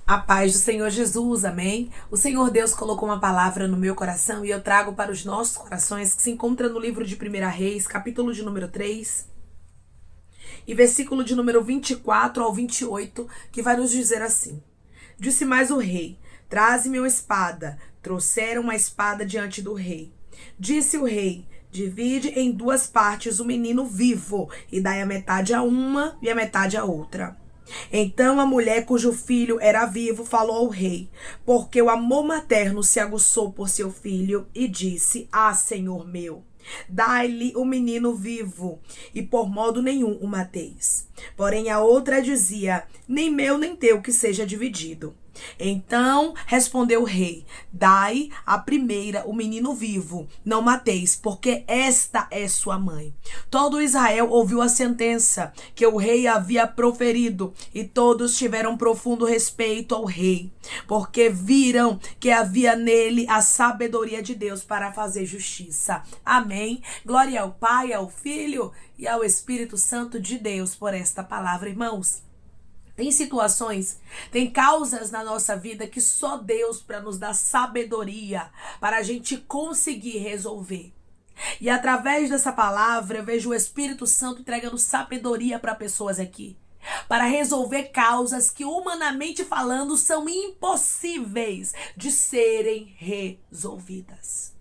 A paz do Senhor Jesus, amém? O Senhor Deus colocou uma palavra no meu coração e eu trago para os nossos corações, que se encontra no livro de 1 Reis, capítulo de número 3, e versículo de número 24 ao 28, que vai nos dizer assim: Disse mais o rei: Traze-me uma espada. Trouxeram uma espada diante do rei. Disse o rei: Divide em duas partes o menino vivo, e dai a metade a uma e a metade a outra. Então a mulher cujo filho era vivo falou ao rei, porque o amor materno se aguçou por seu filho, e disse: Ah, senhor meu, dai-lhe o menino vivo, e por modo nenhum o mateis. Porém a outra dizia: Nem meu nem teu que seja dividido. Então respondeu o rei: Dai à primeira o menino vivo, não mateis, porque esta é sua mãe. Todo Israel ouviu a sentença que o rei havia proferido, e todos tiveram profundo respeito ao rei, porque viram que havia nele a sabedoria de Deus para fazer justiça. Amém. Glória ao Pai, ao Filho e ao Espírito Santo de Deus por esta palavra, irmãos. Tem situações, tem causas na nossa vida que só Deus para nos dar sabedoria para a gente conseguir resolver. E através dessa palavra eu vejo o Espírito Santo entregando sabedoria para pessoas aqui, para resolver causas que, humanamente falando, são impossíveis de serem resolvidas.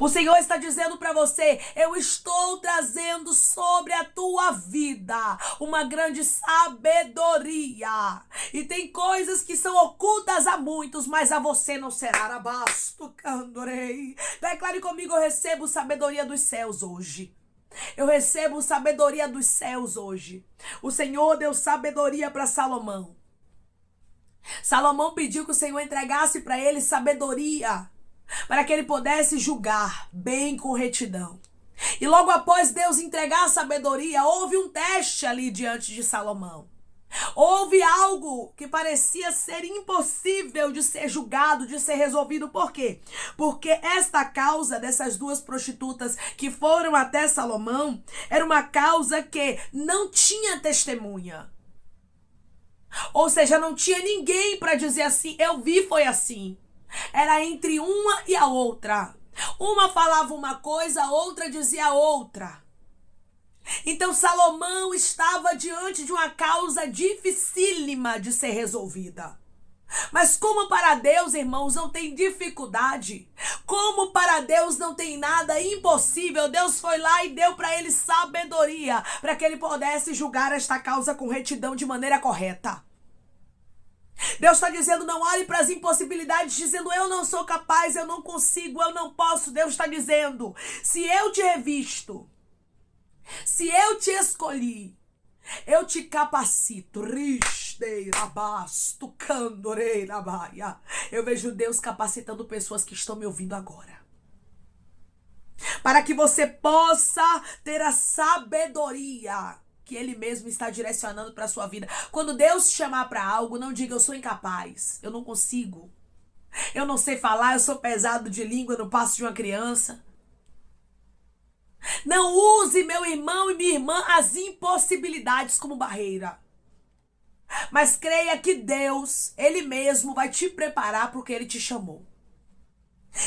O Senhor está dizendo para você: eu estou trazendo sobre a tua vida uma grande sabedoria. E tem coisas que são ocultas a muitos, mas a você não será. Arabasto, candorei. Declare comigo: eu recebo sabedoria dos céus hoje. Eu recebo sabedoria dos céus hoje. O Senhor deu sabedoria para Salomão. Salomão pediu que o Senhor entregasse para ele sabedoria, para que ele pudesse julgar bem com retidão. E logo após Deus entregar a sabedoria, houve um teste ali diante de Salomão. Houve algo que parecia ser impossível de ser julgado, de ser resolvido. Por quê? Porque esta causa dessas duas prostitutas que foram até Salomão era uma causa que não tinha testemunha. Ou seja, não tinha ninguém para dizer assim: eu vi, foi assim. Era entre uma e a outra. Uma falava uma coisa, a outra dizia outra. Então Salomão estava diante de uma causa dificílima de ser resolvida. Mas como para Deus, irmãos, não tem dificuldade, como para Deus não tem nada impossível, Deus foi lá e deu para ele sabedoria, para que ele pudesse julgar esta causa com retidão de maneira correta. Deus está dizendo: não olhe para as impossibilidades dizendo: eu não sou capaz, eu não consigo, eu não posso. Deus está dizendo: se eu te revisto, se eu te escolhi, eu te capacito. Eu vejo Deus capacitando pessoas que estão me ouvindo agora, para que você possa ter a sabedoria que Ele mesmo está direcionando para a sua vida. Quando Deus te chamar para algo, não diga: eu sou incapaz, eu não consigo, eu não sei falar, eu sou pesado de língua, eu não passo de uma criança. Não use, meu irmão e minha irmã, as impossibilidades como barreira. Mas creia que Deus, Ele mesmo, vai te preparar para o que Ele te chamou.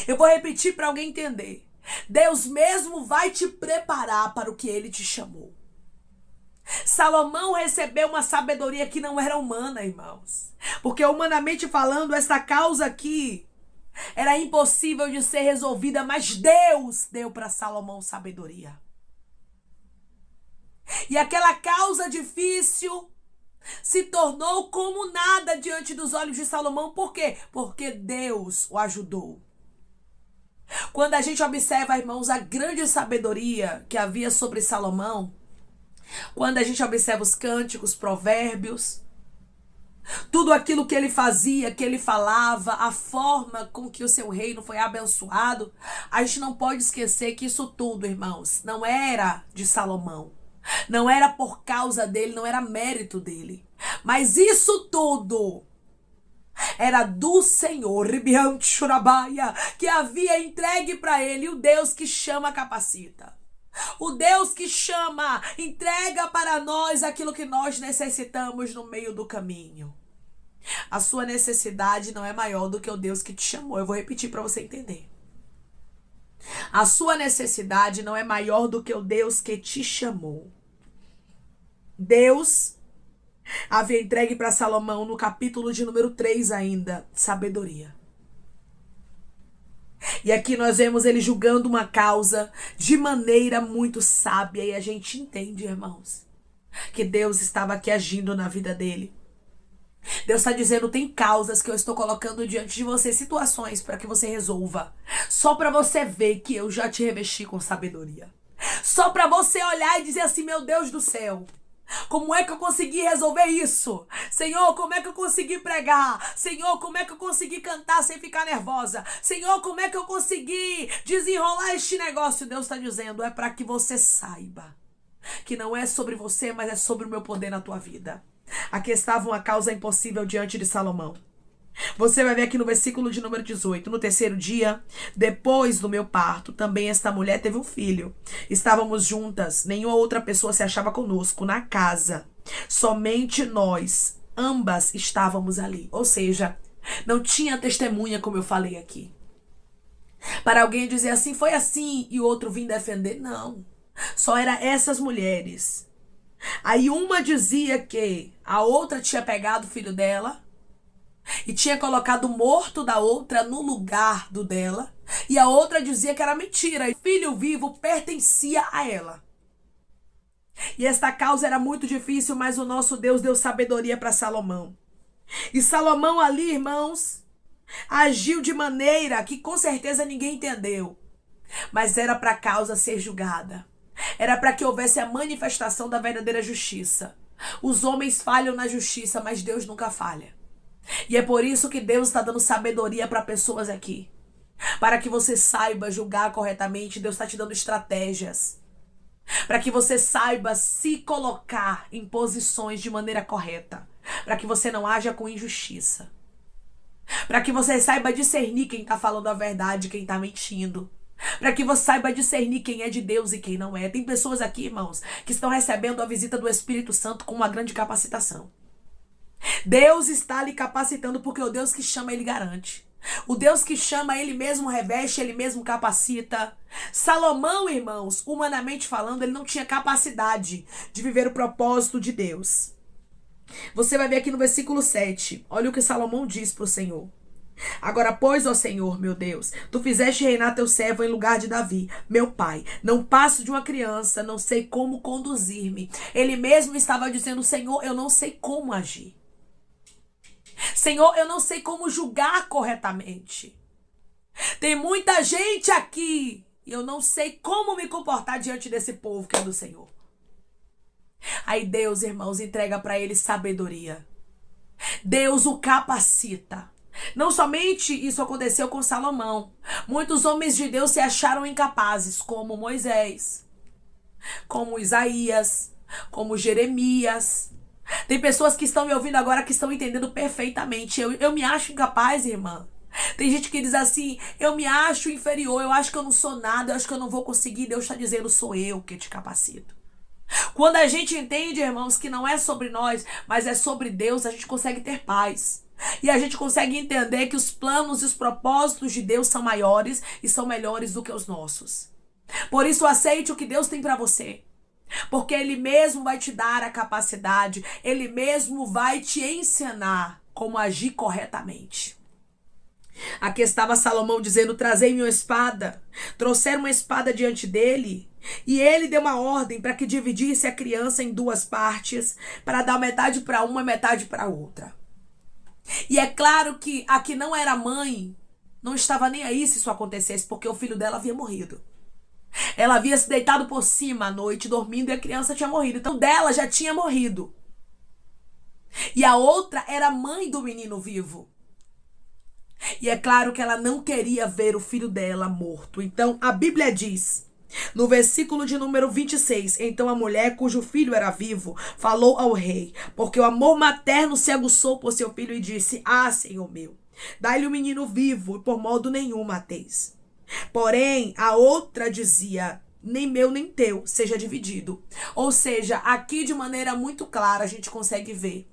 Eu vou repetir para alguém entender. Deus mesmo vai te preparar para o que Ele te chamou. Salomão recebeu uma sabedoria que não era humana, irmãos. Porque humanamente falando, essa causa aqui era impossível de ser resolvida, mas Deus deu para Salomão sabedoria. E aquela causa difícil se tornou como nada diante dos olhos de Salomão. Por quê? Porque Deus o ajudou. Quando a gente observa, irmãos, a grande sabedoria que havia sobre Salomão, quando a gente observa os cânticos, provérbios, tudo aquilo que ele fazia, que ele falava, a forma com que o seu reino foi abençoado, a gente não pode esquecer que isso tudo, irmãos, não era de Salomão. Não era por causa dele, não era mérito dele. Mas isso tudo era do Senhor, que havia entregue para ele, o Deus que chama, capacita. O Deus que chama, entrega para nós aquilo que nós necessitamos no meio do caminho. A sua necessidade não é maior do que o Deus que te chamou. Eu vou repetir para você entender. A sua necessidade não é maior do que o Deus que te chamou. Deus havia entregue para Salomão, no capítulo de número 3 ainda, sabedoria. E aqui nós vemos ele julgando uma causa de maneira muito sábia. E a gente entende, irmãos, que Deus estava aqui agindo na vida dele. Deus está dizendo, tem causas que eu estou colocando diante de você, situações para que você resolva. Só para você ver que eu já te revesti com sabedoria. Só para você olhar e dizer assim, meu Deus do céu, como é que eu consegui resolver isso? Senhor, como é que eu consegui pregar? Senhor, como é que eu consegui cantar sem ficar nervosa? Senhor, como é que eu consegui desenrolar este negócio? Deus está dizendo, é para que você saiba que não é sobre você, mas é sobre o meu poder na tua vida. Aqui estava uma causa impossível diante de Salomão. Você vai ver aqui no versículo de número 18. No terceiro dia, depois do meu parto, também esta mulher teve um filho. Estávamos juntas, nenhuma outra pessoa se achava conosco na casa. Somente nós, ambas, estávamos ali. Ou seja, não tinha testemunha, como eu falei aqui. Para alguém dizer assim, foi assim, e o outro vir defender, não. Só eram essas mulheres. Aí uma dizia que a outra tinha pegado o filho dela e tinha colocado o morto da outra no lugar do dela. E a outra dizia que era mentira. E o filho vivo pertencia a ela. E esta causa era muito difícil, mas o nosso Deus deu sabedoria para Salomão. E Salomão ali, irmãos, agiu de maneira que com certeza ninguém entendeu. Mas era para a causa ser julgada. Era para que houvesse a manifestação da verdadeira justiça. Os homens falham na justiça, mas Deus nunca falha. E é por isso que Deus está dando sabedoria para pessoas aqui. Para que você saiba julgar corretamente, Deus está te dando estratégias. Para que você saiba se colocar em posições de maneira correta. Para que você não haja com injustiça. Para que você saiba discernir quem está falando a verdade e quem está mentindo. Para que você saiba discernir quem é de Deus e quem não é. Tem pessoas aqui, irmãos, que estão recebendo a visita do Espírito Santo com uma grande capacitação. Deus está lhe capacitando porque o Deus que chama, ele garante. O Deus que chama, ele mesmo reveste, ele mesmo capacita. Salomão, irmãos, humanamente falando, ele não tinha capacidade de viver o propósito de Deus. Você vai ver aqui no versículo 7. Olha o que Salomão diz para o Senhor. Agora, pois, ó Senhor, meu Deus, tu fizeste reinar teu servo em lugar de Davi, meu pai. Não passo de uma criança, não sei como conduzir-me. Ele mesmo estava dizendo, Senhor, eu não sei como agir. Senhor, eu não sei como julgar corretamente. Tem muita gente aqui e eu não sei como me comportar diante desse povo que é do Senhor. Aí Deus, irmãos, entrega para ele sabedoria. Deus o capacita. Não somente isso aconteceu com Salomão. Muitos homens de Deus se acharam incapazes, como Moisés, como Isaías, como Jeremias. Tem pessoas que estão me ouvindo agora que estão entendendo perfeitamente. Eu me acho incapaz, irmã. Tem gente que diz assim, eu me acho inferior, eu acho que eu não sou nada, eu acho que eu não vou conseguir. Deus está dizendo, sou eu que te capacito. Quando a gente entende, irmãos, que não é sobre nós, mas é sobre Deus, a gente consegue ter paz. E a gente consegue entender que os planos e os propósitos de Deus são maiores e são melhores do que os nossos. Por isso, aceite o que Deus tem para você. Porque Ele mesmo vai te dar a capacidade, Ele mesmo vai te ensinar como agir corretamente. Aqui estava Salomão dizendo, trazei-me uma espada. Trouxeram uma espada diante dele. E ele deu uma ordem para que dividisse a criança em duas partes, para dar metade para uma e metade para outra. E é claro que a que não era mãe não estava nem aí se isso acontecesse, porque o filho dela havia morrido. Ela havia se deitado por cima à noite, dormindo, e a criança tinha morrido. Então, dela já tinha morrido. E a outra era mãe do menino vivo. E é claro que ela não queria ver o filho dela morto. Então, a Bíblia diz, no versículo de número 26, então a mulher cujo filho era vivo falou ao rei, porque o amor materno se aguçou por seu filho e disse, ah, Senhor meu, dai-lhe o menino vivo e por modo nenhum mateis. Porém, a outra dizia, nem meu nem teu, seja dividido. Ou seja, aqui de maneira muito clara a gente consegue ver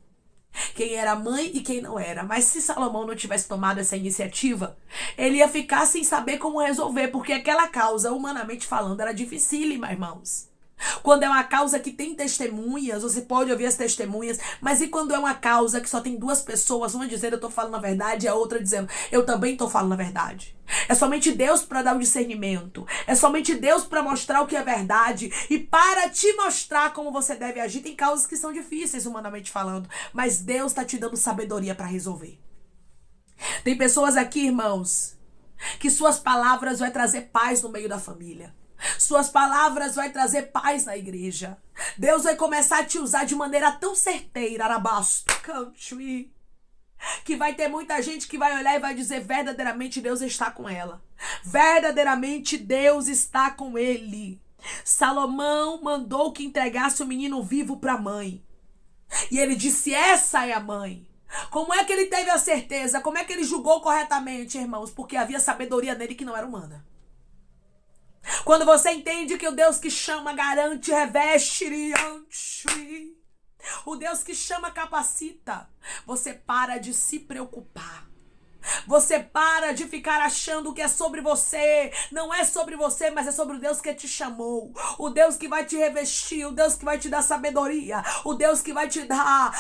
quem era mãe e quem não era. Mas se Salomão não tivesse tomado essa iniciativa, ele ia ficar sem saber como resolver, porque aquela causa, humanamente falando, era dificílima, irmãos. Quando é uma causa que tem testemunhas, você pode ouvir as testemunhas, mas e quando é uma causa que só tem duas pessoas, uma dizendo eu tô falando a verdade e a outra dizendo eu também tô falando a verdade? É somente Deus para dar o discernimento, é somente Deus para mostrar o que é verdade e para te mostrar como você deve agir. Tem causas que são difíceis, humanamente falando, mas Deus está te dando sabedoria para resolver. Tem pessoas aqui, irmãos, que suas palavras vão trazer paz no meio da família. Suas palavras vai trazer paz na igreja. Deus vai começar a te usar de maneira tão certeira, arabasto, que vai ter muita gente que vai olhar e vai dizer verdadeiramente Deus está com ela. Verdadeiramente Deus está com ele. Salomão mandou que entregasse o menino vivo para a mãe. E ele disse, essa é a mãe. Como é que ele teve a certeza? Como é que ele julgou corretamente, irmãos? Porque havia sabedoria nele que não era humana. Quando você entende que o Deus que chama garante, reveste, o Deus que chama capacita, você para de se preocupar. Você para de ficar achando que é sobre você. Não é sobre você, mas é sobre o Deus que te chamou. O Deus que vai te revestir. O Deus que vai te dar sabedoria. O Deus que vai te dar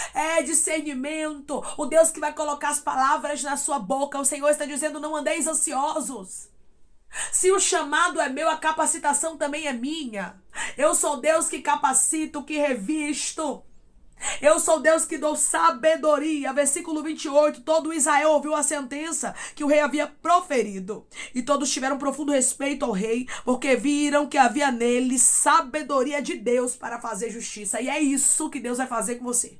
discernimento. O Deus que vai colocar as palavras na sua boca. O Senhor está dizendo, não andeis ansiosos. Se o chamado é meu, a capacitação também é minha. Eu sou Deus que capacito, que revisto. Eu sou Deus que dou sabedoria. Versículo 28. Todo Israel ouviu a sentença que o rei havia proferido. E todos tiveram profundo respeito ao rei, porque viram que havia nele sabedoria de Deus para fazer justiça. E é isso que Deus vai fazer com você.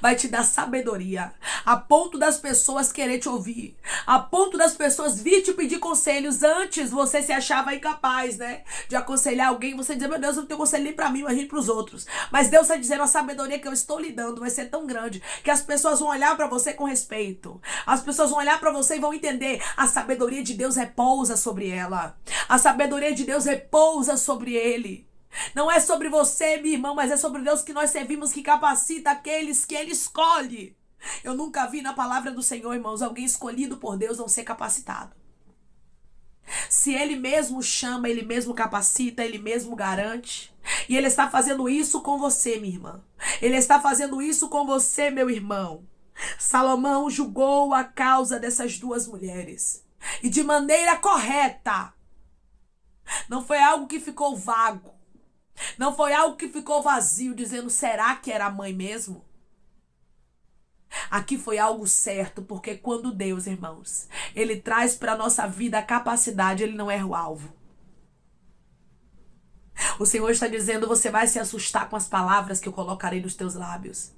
Vai te dar sabedoria, a ponto das pessoas querer te ouvir, a ponto das pessoas vir te pedir conselhos. Antes você se achava incapaz, né, de aconselhar alguém. Você dizia, meu Deus, eu não tenho conselho nem pra mim, imagine pros outros. Mas Deus está dizendo, a sabedoria que eu estou lhe dando vai ser tão grande que as pessoas vão olhar pra você com respeito. As pessoas vão olhar pra você e vão entender, a sabedoria de Deus repousa sobre ela. A sabedoria de Deus repousa sobre ele. Não é sobre você, minha irmã, mas é sobre Deus que nós servimos, que capacita aqueles que Ele escolhe. Eu nunca vi na palavra do Senhor, irmãos, alguém escolhido por Deus não ser capacitado. Se Ele mesmo chama, Ele mesmo capacita, Ele mesmo garante. E Ele está fazendo isso com você, minha irmã. Ele está fazendo isso com você, meu irmão. Salomão julgou a causa dessas duas mulheres. E de maneira correta. Não foi algo que ficou vago. Não foi algo que ficou vazio, dizendo, será que era a mãe mesmo? Aqui foi algo certo, porque quando Deus, irmãos, Ele traz para a nossa vida a capacidade, Ele não erra o alvo. O Senhor está dizendo, você vai se assustar com as palavras que eu colocarei nos teus lábios.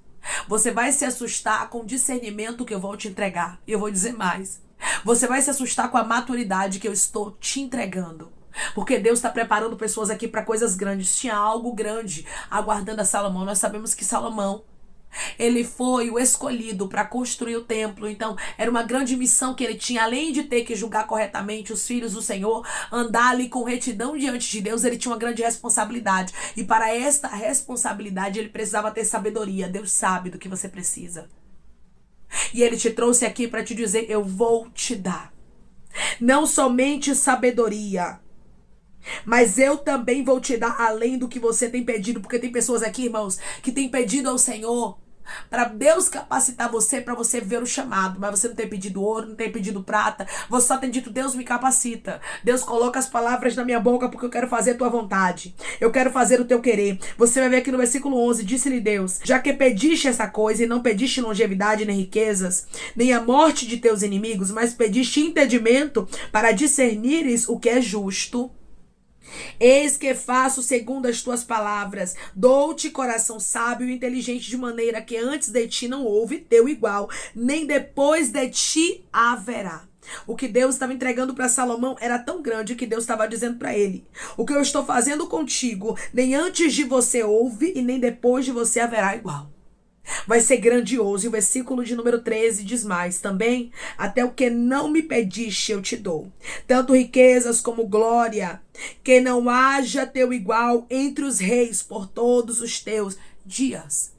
Você vai se assustar com o discernimento que eu vou te entregar. E eu vou dizer mais. Você vai se assustar com a maturidade que eu estou te entregando. Porque Deus está preparando pessoas aqui para coisas grandes. Tinha algo grande aguardando a Salomão. Nós sabemos que Salomão, ele foi o escolhido para construir o templo. Então era uma grande missão que ele tinha. Além de ter que julgar corretamente os filhos do Senhor, andar ali com retidão diante de Deus, ele tinha uma grande responsabilidade. E para esta responsabilidade ele precisava ter sabedoria. Deus sabe do que você precisa. E Ele te trouxe aqui para te dizer, eu vou te dar. Não somente sabedoria, mas eu também vou te dar além do que você tem pedido. Porque tem pessoas aqui, irmãos, que têm pedido ao Senhor para Deus capacitar você, para você ver o chamado. Mas você não tem pedido ouro, não tem pedido prata. Você só tem dito, Deus me capacita. Deus coloca as palavras na minha boca porque eu quero fazer a tua vontade. Eu quero fazer o teu querer. Você vai ver aqui no versículo 11, disse-lhe Deus, já que pediste essa coisa e não pediste longevidade nem riquezas, nem a morte de teus inimigos, mas pediste entendimento para discernires o que é justo, eis que faço segundo as tuas palavras, dou-te coração sábio e inteligente, de maneira que antes de ti não houve teu igual, nem depois de ti haverá. O que Deus estava entregando para Salomão era tão grande que Deus estava dizendo para ele, o que eu estou fazendo contigo, nem antes de você houve e nem depois de você haverá igual. Vai ser grandioso. E o versículo de número 13 diz mais também, até o que não me pediste eu te dou, tanto riquezas como glória, que não haja teu igual entre os reis por todos os teus dias.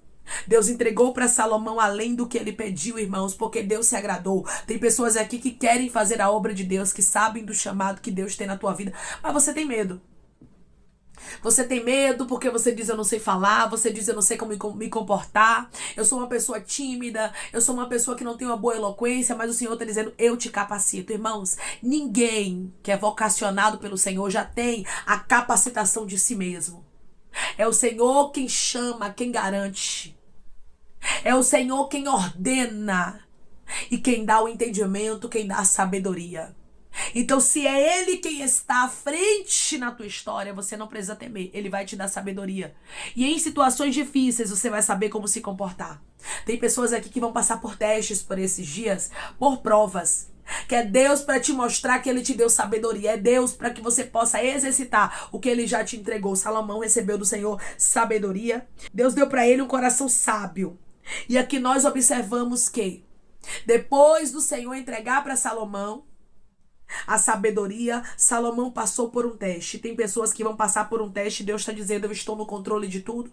Deus entregou para Salomão além do que ele pediu, irmãos, porque Deus se agradou. Tem pessoas aqui que querem fazer a obra de Deus, que sabem do chamado que Deus tem na tua vida, mas você tem medo. Você tem medo porque você diz eu não sei falar, você diz eu não sei como me comportar, eu sou uma pessoa tímida, eu sou uma pessoa que não tem uma boa eloquência, mas o Senhor está dizendo eu te capacito. Irmãos, ninguém que é vocacionado pelo Senhor já tem a capacitação de si mesmo. É o Senhor quem chama, quem garante. É o Senhor quem ordena e quem dá o entendimento, quem dá a sabedoria. Então, se é Ele quem está à frente na tua história, você não precisa temer. Ele vai te dar sabedoria. E em situações difíceis, você vai saber como se comportar. Tem pessoas aqui que vão passar por testes por esses dias, por provas. Que é Deus para te mostrar que Ele te deu sabedoria. É Deus para que você possa exercitar o que Ele já te entregou. Salomão recebeu do Senhor sabedoria. Deus deu para ele um coração sábio. E aqui nós observamos que depois do Senhor entregar para Salomão a sabedoria, Salomão passou por um teste. Tem pessoas que vão passar por um teste. Deus está dizendo, eu estou no controle de tudo.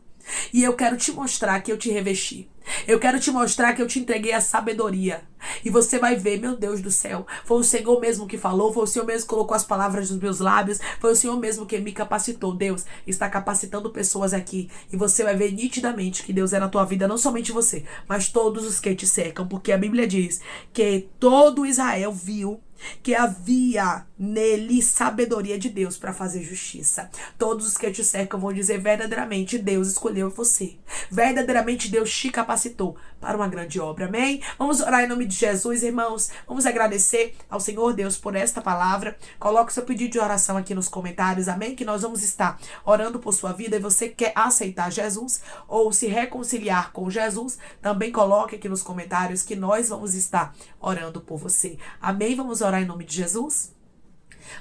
E eu quero te mostrar que eu te revesti. Eu quero te mostrar que eu te entreguei a sabedoria. E você vai ver, meu Deus do céu, foi o Senhor mesmo que falou, foi o Senhor mesmo que colocou as palavras nos meus lábios, foi o Senhor mesmo que me capacitou. Deus está capacitando pessoas aqui. E você vai ver nitidamente que Deus é na tua vida, não somente você, mas todos os que te cercam. Porque a Bíblia diz que todo Israel viu que havia nele sabedoria de Deus para fazer justiça. Todos os que te cercam vão dizer verdadeiramente Deus escolheu você. Verdadeiramente Deus te capacitou para uma grande obra. Amém? Vamos orar em nome de Jesus, irmãos. Vamos agradecer ao Senhor Deus por esta palavra. Coloque seu pedido de oração aqui nos comentários. Amém? Que nós vamos estar orando por sua vida. E você quer aceitar Jesus ou se reconciliar com Jesus, também coloque aqui nos comentários que nós vamos estar orando por você. Amém? Vamos orar em nome de Jesus.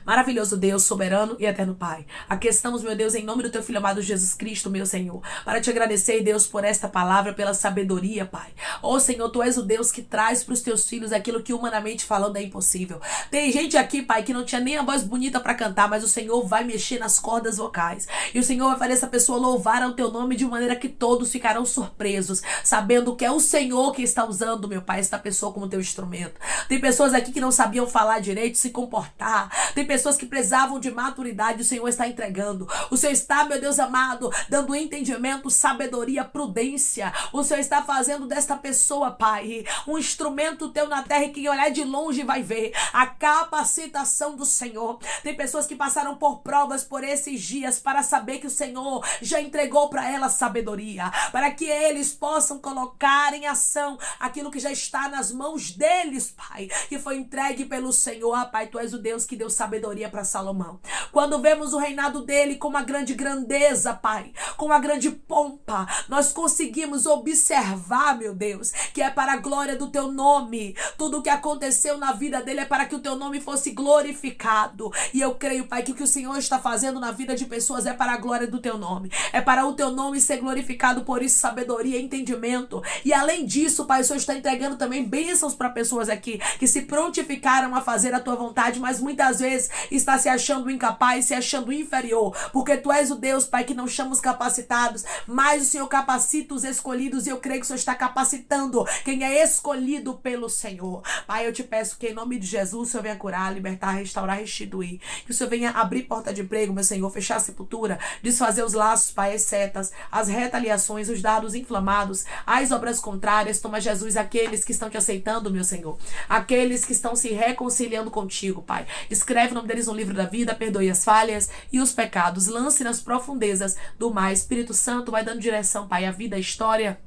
Maravilhoso Deus, soberano e eterno Pai. Aqui estamos, meu Deus, em nome do teu Filho amado Jesus Cristo, meu Senhor, para te agradecer, Deus, por esta palavra, pela sabedoria, Pai. Ó Senhor, tu és o Deus que traz para os teus filhos aquilo que humanamente falando é impossível. Tem gente aqui, Pai, que não tinha nem a voz bonita para cantar, mas o Senhor vai mexer nas cordas vocais. E o Senhor vai fazer essa pessoa louvar ao teu nome de maneira que todos ficarão surpresos, sabendo que é o Senhor que está usando, meu Pai, esta pessoa como teu instrumento. Tem pessoas aqui que não sabiam falar direito, se comportar. Tem pessoas que precisavam de maturidade, o Senhor está entregando. O Senhor está, meu Deus amado, dando entendimento, sabedoria, prudência. O Senhor está fazendo desta pessoa, Pai, um instrumento teu na terra e quem olhar de longe vai ver a capacitação do Senhor. Tem pessoas que passaram por provas por esses dias para saber que o Senhor já entregou para elas sabedoria, para que eles possam colocar em ação aquilo que já está nas mãos deles, Pai, que foi entregue pelo Senhor. Ah, Pai, tu és o Deus que deu sabedoria para Salomão. Quando vemos o reinado dele com uma grande grandeza, Pai, com uma grande pompa, nós conseguimos observar, meu Deus, que é para a glória do teu nome. Tudo o que aconteceu na vida dele é para que o teu nome fosse glorificado. E eu creio, Pai, que o que o Senhor está fazendo na vida de pessoas é para a glória do teu nome. É para o teu nome ser glorificado, por isso sabedoria e entendimento. E além disso, Pai, o Senhor está entregando também bênçãos para pessoas aqui que se prontificaram a fazer a tua vontade, mas muitas vezes está se achando incapaz, se achando inferior, porque tu és o Deus, Pai, que não chama os capacitados, mas o Senhor capacita os escolhidos, e eu creio que o Senhor está capacitando quem é escolhido pelo Senhor. Pai, eu te peço que em nome de Jesus o Senhor venha curar, libertar, restaurar, restituir, que o Senhor venha abrir porta de emprego, meu Senhor, fechar a sepultura, desfazer os laços, Pai, as setas, as retaliações, os dardos inflamados, as obras contrárias. Toma, Jesus, aqueles que estão te aceitando, meu Senhor, aqueles que estão se reconciliando contigo, Pai, escreve o nome deles no livro da vida, perdoe as falhas e os pecados, lance nas profundezas do mar. Espírito Santo vai dando direção, Pai, à vida, à história,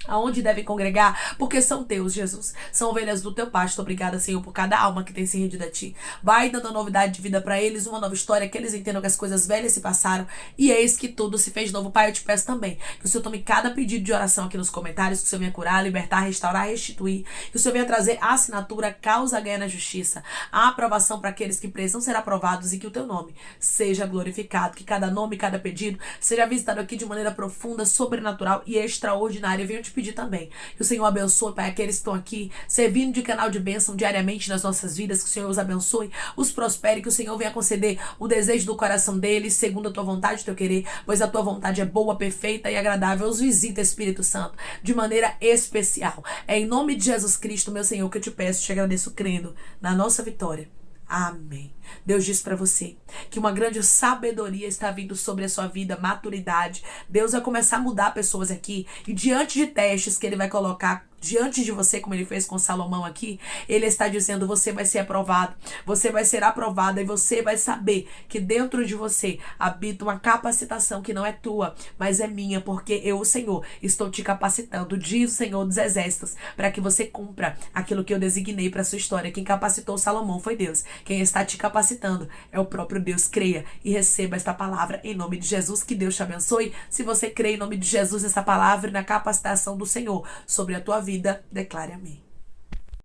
aonde devem congregar, porque são teus, Jesus. São ovelhas do teu pasto. Obrigada, Senhor, por cada alma que tem se rendido a ti. Vai dando novidade de vida para eles, uma nova história, que eles entendam que as coisas velhas se passaram e eis que tudo se fez novo. Pai, eu te peço também que o Senhor tome cada pedido de oração aqui nos comentários, que o Senhor venha curar, libertar, restaurar, restituir, que o Senhor venha trazer a assinatura, causa ganha na justiça, a aprovação para aqueles que precisam ser aprovados, e que o teu nome seja glorificado, que cada nome, cada pedido seja visitado aqui de maneira profunda, sobrenatural e extraordinária. Eu venho te pedir também que o Senhor abençoe, Pai, aqueles que estão aqui servindo de canal de bênção diariamente nas nossas vidas, que o Senhor os abençoe, os prospere, que o Senhor venha conceder o desejo do coração deles, segundo a tua vontade e o teu querer, pois a tua vontade é boa, perfeita e agradável. Os visita, Espírito Santo, de maneira especial. É em nome de Jesus Cristo, meu Senhor, que eu te peço, te agradeço crendo na nossa vitória. Amém. Deus diz para você que uma grande sabedoria está vindo sobre a sua vida, maturidade. Deus vai começar a mudar pessoas aqui e diante de testes que ele vai colocar diante de você, como ele fez com Salomão aqui, ele está dizendo: você vai ser aprovado, você vai ser aprovada, e você vai saber que dentro de você habita uma capacitação que não é tua, mas é minha, porque eu, o Senhor, estou te capacitando, diz o Senhor dos Exércitos, para que você cumpra aquilo que eu designei para sua história. Quem capacitou Salomão foi Deus. Quem está te capacitando é o próprio Deus. Creia e receba esta palavra em nome de Jesus. Que Deus te abençoe. Se você crê em nome de Jesus essa palavra e na capacitação do Senhor sobre a tua vida, declare amém.